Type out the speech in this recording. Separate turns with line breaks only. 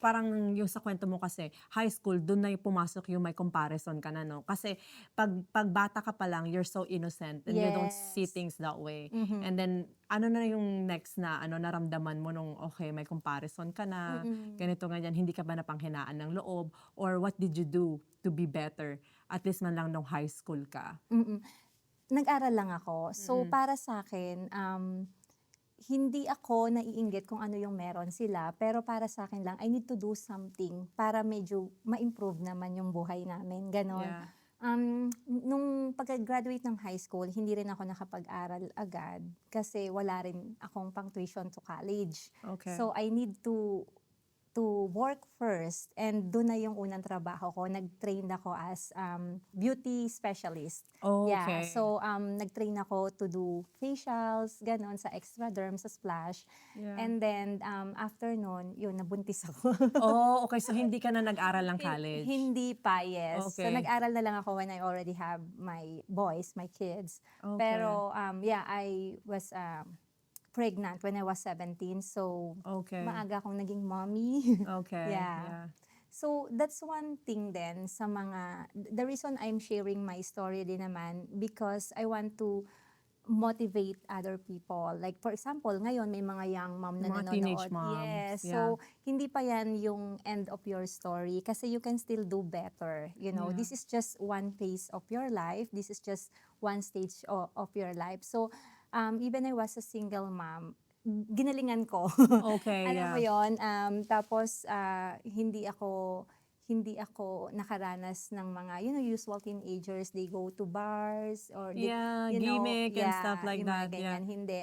parang yung sa kwento mo kasi, high school, dun na yung pumasok yung may comparison ka na, no? Kasi pag bata ka pa lang, you're so innocent and you don't see
Yes.
things that way.
Mhm.
And then, ano na yung next na naramdaman mo nung, okay, may comparison ka na,
Mm.
ganito, ganyan, hindi ka ba napanghinaan ng loob? Or what did you do to be better? At least man lang nung high school ka.
Mm. Nag-aral lang ako. So,
Mm.
para sa'kin, hindi ako naiinggit kung ano yung meron sila, pero para sa'kin lang, I need to do something para medyo ma-improve naman yung buhay namin, gano'n.
Yeah.
Nung pagka-graduate ng high school, hindi rin ako nakapag-aral agad kasi wala rin akong pang-tuition to college.
Okay.
So, I need to work first, and dun na yung unang trabaho ko. Nag-train ako as beauty specialist. Yeah,
Okay.
so nag-train ako to do facials, ganon, sa Extraderm, sa Splash.
Yeah.
And then after nun, yun, nabuntis ako.
Oh, okay. So, hindi ka na nag-aral ng
Hin-
college?
Hindi pa, yes. So
Okay.
nag-aral na lang ako when I already have my boys, my kids.
Okay.
Pero yeah, I was pregnant when I was 17. So
Okay.
maaga akong naging mommy.
Okay.
Yeah.
Yeah.
So that's one thing din sa mga, the reason I'm sharing my story din naman because I want to motivate other people. Like for example, ngayon may mga young mom na
Yung mga teenage
nanonood.
moms.
Yes.
Yeah.
So hindi pa yan yung end of your story kasi you can still do better. You know,
Yeah.
this is just one phase of your life. This is just one stage of your life. So even I was a single mom, ginalingan ko.
Okay.
Alam mo
Yeah.
yon, tapos hindi ako nakaranas ng mga, usual teenagers, they go to bars or they,
Yeah. Gimmick and stuff like
yung mga
that. Yeah.
ganyan. Hindi.